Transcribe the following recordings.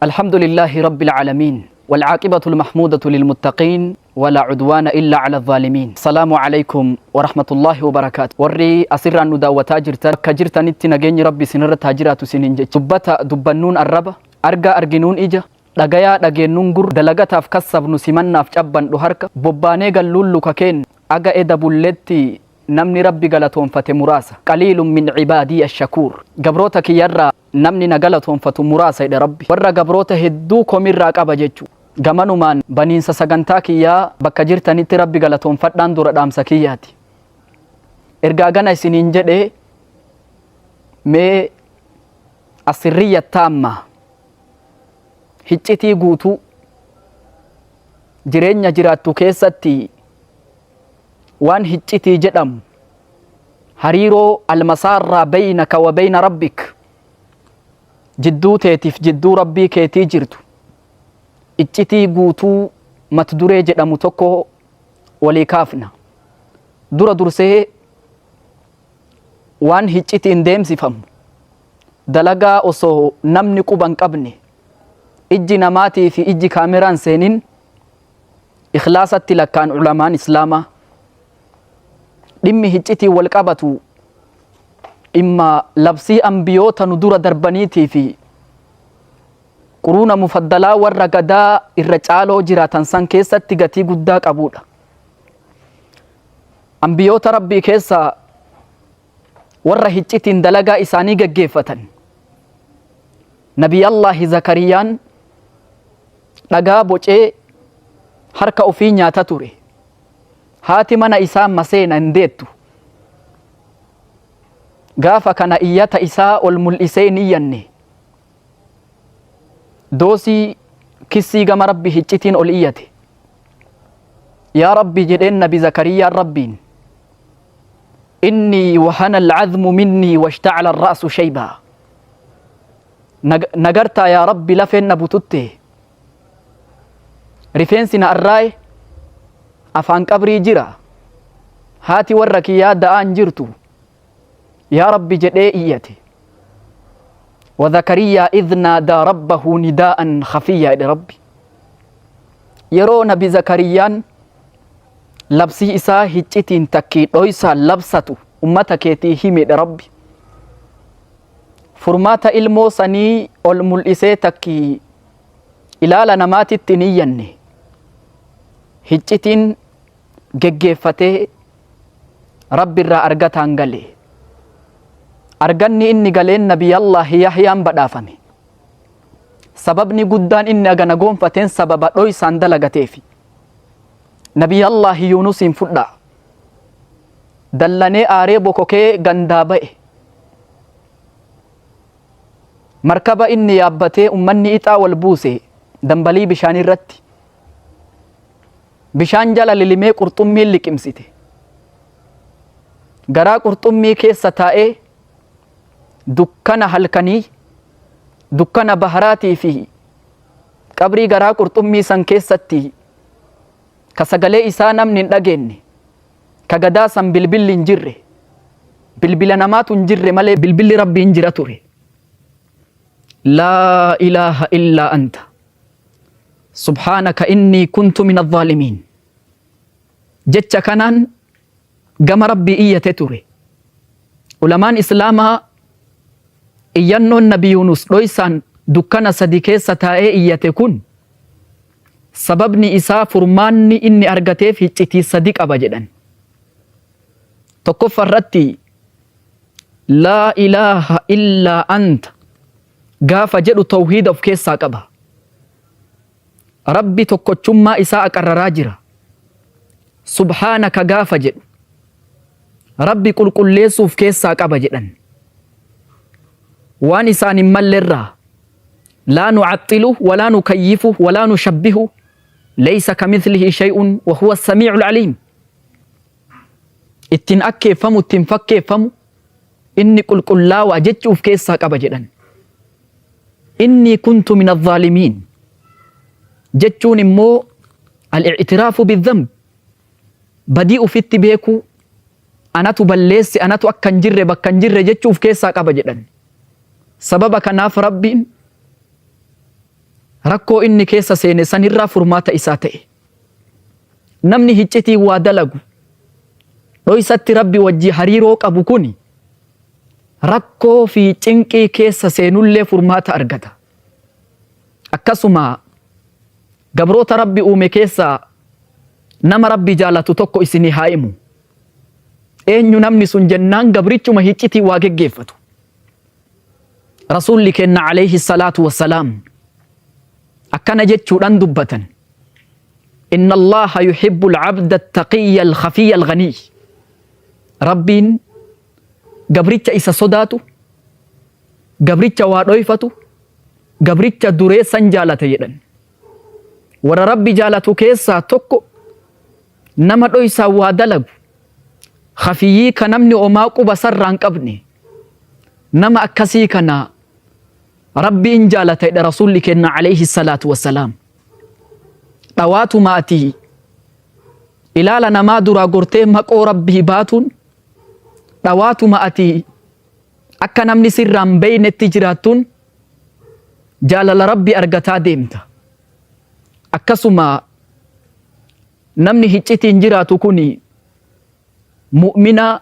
الحمد لله رب العالمين والعاقبة المحمودة للمتقين ولا عدوان إلا على الظالمين. السلام عليكم ورحمة الله وبركاته. وري أسر أن نداوة تاجرتا كجرتا نتنجين ربي سنرة تاجرات سننجي تبتا دبنون الربا أرجا أرجنون إجا dhagayaa dhageennuun gur dalagataaf kassabnu simannaaf cabban dhuharka bobbaanee galluullu kakeen aga eda bulletti namni rabbi galatoonfate muraasa qaliilun min cibaadii ashakuur gabroota kiyyarraa namni na galatoonfatu muraasa jedhe rabbi warra gabroota hedduu komirraa qaba jechuu gamanumaan baniinsa sagantaa kiyyaa bakka jirtanitti rabbi galatoonfadhaan dura dhaamsa kiyyaati ergaa gana isiniin jedhe mee asirriyya taamma hiccitii guutuu jireenya jiraattu keessatti waan hiccitii jedhamu hariiroo almasaarraa baynaka wa bayna rabbik jidduu teetiif jidduu rabbii keetii jirtu hiccitii guutuu matduree jedhamu tokko walii kaafna dura dursee waan hiccitiin deemsifamu dalagaa osoo namni quban qabne ijji namaatii fi ijji kaameraan seenin ikhlaasatti lakkaan ulamaan islaamaa dhimmi hiccitii wal qabatu dhimma labsii ambiyoota nu dura darbaniitii fi quruuna mufaddalaa warra gadaa irra caaloo jiraatan san keessatti gatii guddaa qabuudha. Ambiyoota rabbii keessaa warra hiccitiin dalagaa isaanii gaggeeffatan Nabiyallaahi Zakariyaan dhagaa bocee harka ofii nyaata ture haati mana isaa maseena hin deettu gaafa kana iyyata isaa ol mul'isee hin iyyanne doosii kissii gama rabbi hiccitiin ol iyyate yaa rabbi jedheen nabi Zakariyaan rabbiin innii wahana alcazmu minnii washtacala alra'su shaybaa nagartaa yaa rabbi lafeen na bututte rifeensi na arraaye afaan qabrii jira haati warra kiyyaa da'aan jirtu yaa rabbi jedhee iyyate وذكريا إذ نادى ربه نداء خفيا إلى ربي يرو نبي زكريان لبسي إسا هجتين تكي دويسا لبساتو أمتكيتي همي إلى ربي فرمات إلمو سني والملئسي تكي إلى نمات التنيين hiccitiin geggeeffatee rabbi irraa argataan gale arganni inni galeen nabiyallaahi Yahyaan badhaafame sababni guddaan inni agana goonfateen sababa dhoysaan dalagateefi nabiyallaahi Yuunusiin fudha dallanee aaree bokokee gandaa ba'e markaba inni yaabbatee ummanni ixaa wal buuse dambalii bishaan irratti bishaan jala lilimee qurxummii liqimsite garaa qurxummii keessa taa'ee dukkana halkanii dukkana baharaatii fi qabrii garaa qurxummii san keessatti ka sagalee isaa namni hin dhageenye ka gadaa san bilbilli hin jirre bilbila namaatu hin jirre malee bilbilli rabbii hin jira ture laa ilaaha illaa anta subhaanaka innii kuntu min adh-dhaalimiin jecha kanaan gama rabbii iyyate ture ulamaan islaamaa iyyannoon nabi Yuunus dhoysaan dukkana sadi keessa taa'ee iyyate kun sababni isaa furmaanni inni argateef hiccitii sadi qaba jedhan tokkoffaa irratti laa ilaaha illaa anta gaafa jedhu tawhiida of keessaa qaba rabbi tokkochummaa isaa aqarraraa jira subhaanaka gaafa jedhu rabbi qulqulleessuuf keessaa qaba jedhan waan isaan hin mallerraa laa nu'axxilu walaa nukayyifu walaa nushabbihu laysa kamithlihi shay'un wa huwa as-samii'ul 'aliim ittiin akkeeffamu ittiin fakkeeffamu inni qulqullaawaa jechuuf keessaa qaba jedhan inni kuntu min adh-dhaalimiin jechuun immoo al-i'tiraafu bidhanb badii ufitti beeku anatu balleessi anatu akka hin jirre bakka hin jirre jechuuf keessaa qaba jedhan sababa kanaaf rabbiin rakkoo inni keessa seene sanirraa furmaata isaa ta'e. Namni hiccitii waa dalagu dhoysatti rabbi wajji hariiroo qabu kuni rakkoo fi cinqii keessa seenullee furmaata argata. Akkasuma gabroota rabbi uume keessaa nama rabbi jaalatu tokko isinii haa himu. Eenyu namni sun jennaan gabrichuma hiccitii waa geggeeffatu. Rasuulli kenna alayhi salaatu wassalaam akkana jechuudhaan dubbatan. Inna Allaha yuhibbu al-'abda at-taqiyya al-khafiyya al-ghani. Rabbiin gabricha isa sodaatu, gabricha waa dhoyfatu, gabricha dureessan jaalata jedhan. Warra rabbi jaalatu keessaa tokko nama dhoysaa waa dalagu, khafiyyii ka namni omaa quba sarraan qabne, nama akkasii kana rabbiin jaalata jedha Rasuulli kenna alayhi salaatu wassalaam. Dhawaatu maatii ilaala namaa duraa gortee maqoo rabbii baatuun dhawaatu maatii akka namni sirraan beeynetti jiraattuun jaalala rabbi argataa deemta. Akkasuma namni hiccitiin jiraatu kuni mu'mina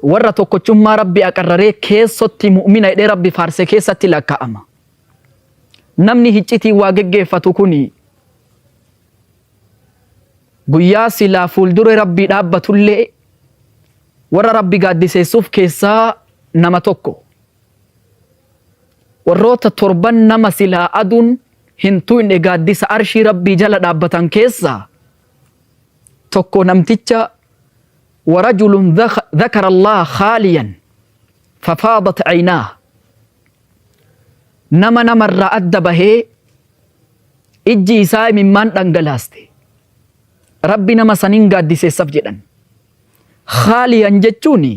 warra tokkochummaa rabbi aqarraree keessatti mu'mina jedhee rabbi faarse keessatti lakkaa'ama. Namni hiccitii waa geggeeffatu kuni guyyaa silaa fuuldura rabbii dhaabbatullee warra rabbi gaaddiseessuuf keessaa nama tokko. Warroota torban nama silaa aduun hin tuyne gaaddisa arshii rabbii jala dhaabbatan keessaa tokko namticha ورجل ذكر الله خاليا ففاضت عيناه. نما نمر أدبه إجي إساء ممان دنگلاستي ربي نما سنين قادسي سفجدا خاليا جتشوني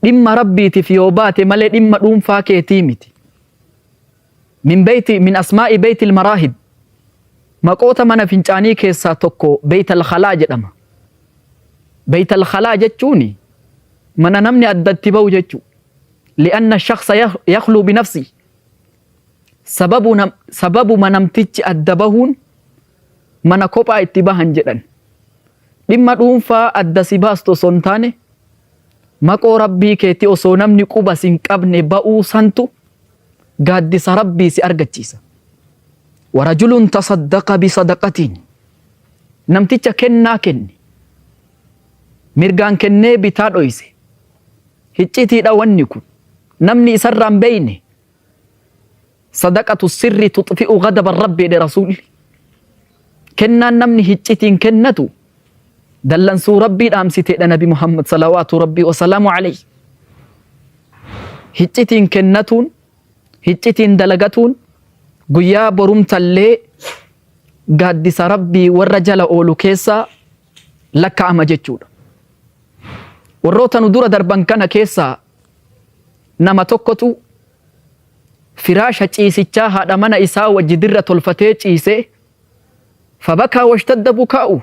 لما ربي تفيوباتي ملي لما دوم فاكي تيمتي من أسماء بيت المراهب مقوتا من فنجاني كيسا توكو بيت الخلاج لما بيت الخلاء جتشوني من نمني أدتبو جتشو لأن الشخص يخلو بنفسه سبب من نمتج أدبهون من كوبا اتباهن جدا لما دونفا أدسباستو سنتاني مكو ربي كيتي أسو نمني كوبا سنكبني بأو سنتو قادس ربي سأرغتشيسا. ورجل تصدق بصدقتين نمتج كنا كني mirgaan kennee bitaa dhoyse hiccitiidha wanni kun namni isarraan beeyne sadaqatu sirri tuxfi'u ghadaba rabbi jedhe Rasuulli. Kennaan namni hiccitiin kennatu dallansuu rabbii dhaamsiteedha Nabi Muhammad salawaatu rabbii wasalaamu alayhi. Hiccitiin kennatuun hiccitiin dalagatuun guyyaa borumtallee gaaddisa rabbii warra jala oolu keessaa lakkaa'ama jechuudha. Warroota nu dura darban kana keessaa nama tokkotu firaasha ciisichaa haadha mana isaa wajji dirra tolfatee ciisee fabakaa washtadda bukaa'u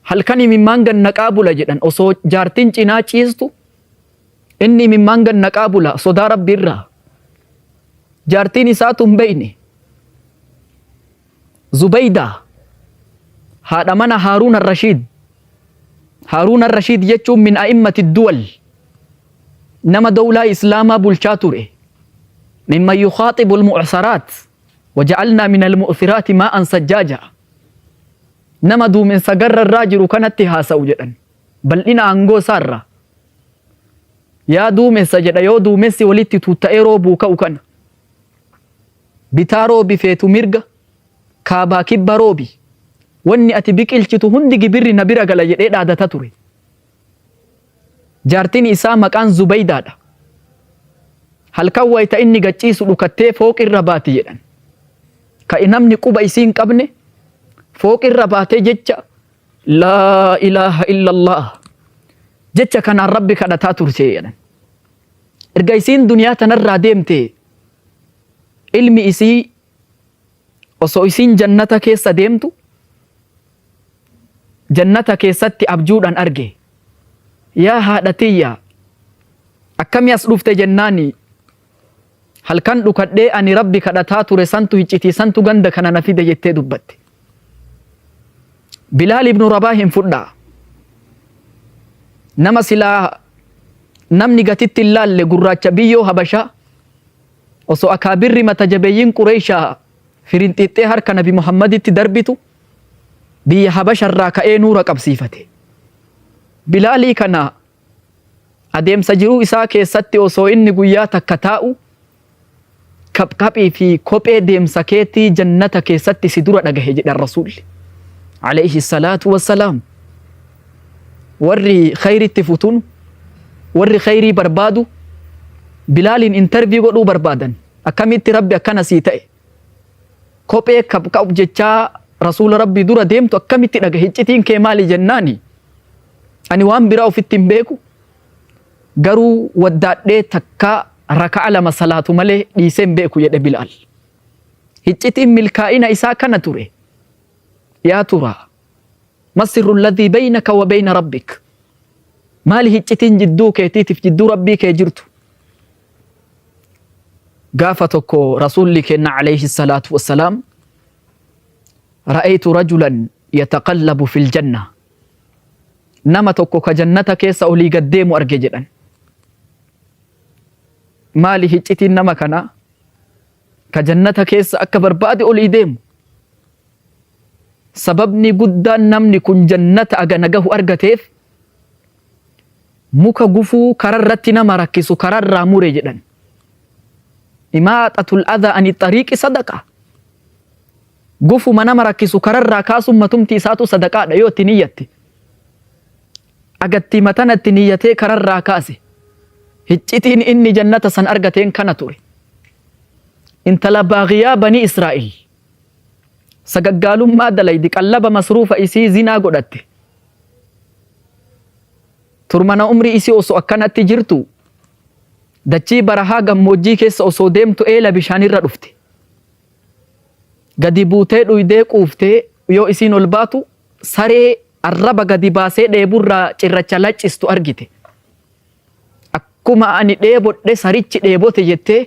halkani mimmaan gannaqaa bula jedhan osoo jaartiin cinaa ciistu inni mimmaan gannaqaa bula sodaa rabbiirraa jaartiin isaatu hin beeyne. Zubaydaa haadha mana Haaruun ar-Rashiid. هارون الرشيد يجوم من أئمة الدول نما دولة إسلاما بلشاتوري مما يخاطب المعصرات وجعلنا من المؤثرات ماء سجاجا نما دو من سجر الراجل كانت هاسوجا بل إنا أنغو سارة يا دو من سجد يو دو من سوليت تتأيرو بوكا وكان بتارو بفيتو مرغا كابا كبروبي wanni ati biqilchitu hundi gibirri na bira gala jedhee dhaadata ture. Jaartiin isaa maqaan Zubaydaadha. Halkan wayita inni gachiisu dhukattee fooqirra baati jedhan. Ka namni quba isiin qabne fooqirra baatee jecha laa ilaaha illallah jecha kanaan rabbi kadhataa turte jedhan. Erga isiin duniyaa tanarraa deemte ilmi isii osoo isiin jannata keessa deemtu jannata keessatti abjuudhaan arge. Yaa haadha tiyya akkamii as dhufte jennaani halkan dhukadhee ani rabbi kadhataa ture santu hiccitii santu ganda kana na fide jettee dubbatte. Bilaal ibnu Rabaahin fudhaa nama silaa namni gatitti hin laalle gurraacha biyyoo Habashaa osoo akaabirri mata jabeeyyiin Qureeshaa firinxiixxee harka Nabi Muhammaditti darbitu biyya Habasharraa ka'ee nuura qabsiifate. Bilaalii kana adeemsa jiruu isaa keessatti osoo inni guyyaa takka taa'u kapkaphii fi kophee deemsa keetii jannata keessatti si dura dhagahe jedhan Rasuulli alayhi salaatu wassalaam. Warri khayritti futun warri khayrii barbaadu Bilaaliin interview godhuu barbaadan akkamitti rabbi akkana sii ta'e kophee kapkaphu jechaa Rasuula rabbii dura deemtu akkamitti dhagahe iccitiin kee maali jennaani ani waan biraa ofitti hin beeku garuu waddaadhee takka raka'a lama salaatu malee dhiiseen beeku jedhe Bilaal. Iccitiin milkaa'ina isaa kana ture. Yaa turaa masirru alladhii baynaka wa bayna rabbik maali iccitiin jidduu keetiitiif jidduu rabbii kee jirtu. Gaafa tokko Rasuulli kenna alayhi salaatu wassalaam ra'aytu rajulan yataqallabu fil janna nama tokko ka jannata keessa olii gad deemu arge jedhan. Maali iccitiin nama kana ka jannata keessa akka barbaade olii deemu. Sababni guddaan namni kun jannata aga nagahu argateef muka gufuu kararratti nama rakkisu kararraa mure jedhan. Imaaxatul adhaa ani xariiqi sadaqa. Gufuma nama rakkisu kararraa kaasuun matumti isaatu sadaqaadha yoo itti niyyatte. Agatti matanatti niyyatee kararraa kaase. Iccitiin inni jannata san argateen kana ture. Intala baagiyaa banii Israa'el. Sagaggaalummaa dalaydi qallaba masruufa isii zinaa godhatte. Turmana umrii isii osoo akkanatti jirtu dachii barahaa gammoojjii keessa osoo deemtu eela bishaanirra dhufte. Gadi buutee dhuydee quuftee yoo isiin ol baatu saree arraba gadi baasee dheeburraa cirracha laccistu argite. Akkuma ani dheebodhe sarichi dheebote jettee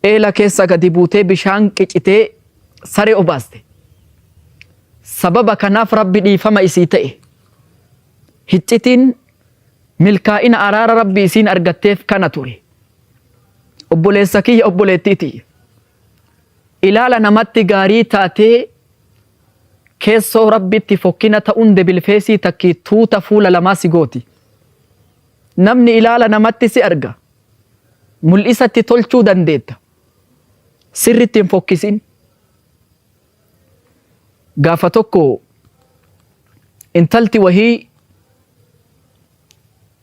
eela keessa gadi buutee bishaan qicitee saree obaaste. Sababa kanaaf rabbi dhiifama isii ta'e. Iccitiin milkaa'ina araara rabbi isiin argatteef kana ture. Obboleessa kiyya obboleettiiti. Ilaala namatti gaarii taatee keessoo rabbitti fokkina ta'uun debilfeesii takki tuuta fuula lamaa si gooti. Namni ilaala namatti si arga. Mul'isatti tolchuu dandeetta. Sirritti hin fokkisin. Gaafa tokko intalti wahii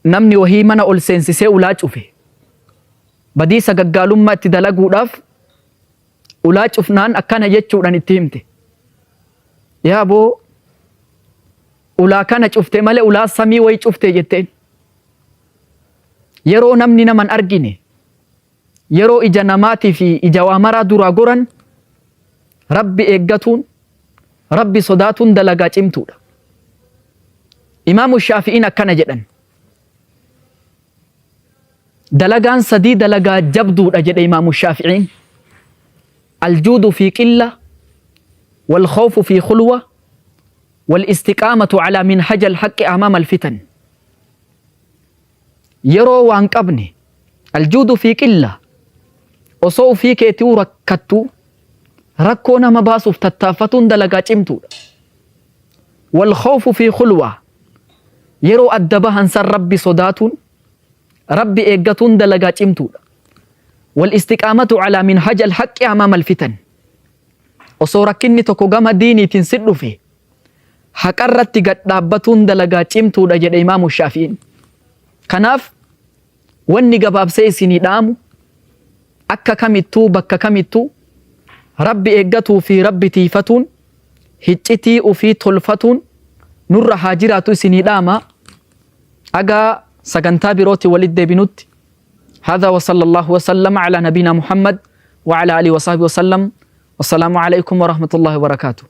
namni wahii mana ol seensisee ulaa cufe. Badii sagaggaalummaa itti dalaguudhaaf ulaa cufnaan akkana jechuudhaan itti himte. Yaa boo ulaa kana cufte malee ulaa samii wayi cufte jetteen. Yeroo namni naman argine yeroo ija namaatii fi ija waamaraa duraa goran rabbi eeggatuun rabbi sodaatuun dalagaa cimtuudha. Imaamu Shaafi'iin akkana jedhan. Dalagaan sadii dalagaa jabduudha jedhe Imaamu Shaafi'iin. الجود في قلة والخوف في خلوة والاستقامة على منهج الحق أمام الفتن. يرو وان قبني الجود في قلة وصو في كيتو ركتو ركونا مباسوف تتافتون دلقا جمتو. والخوف في خلوة يرو أدبهن سر ربي صداتون ربي إيقاتون دلقا جمتو. والاستقامة على منهج الحق أمام الفتن. وصورة كني تقوغام ديني تنسل فيه حقرت قد دابتون دلقا جمتو دجد إمام الشافعين. كناف واني قباب سيسيني دامو أكا كمتو بكا كمتو ربي إيقاتو في ربي تيفتون هجتي وفي طلفتون نور حاجراتو سيني داما أغا سقنتا بروتي ولد بنوت. هذا وصلى الله وسلم على نبينا محمد وعلى آله وصحبه وسلم. والسلام عليكم ورحمة الله وبركاته.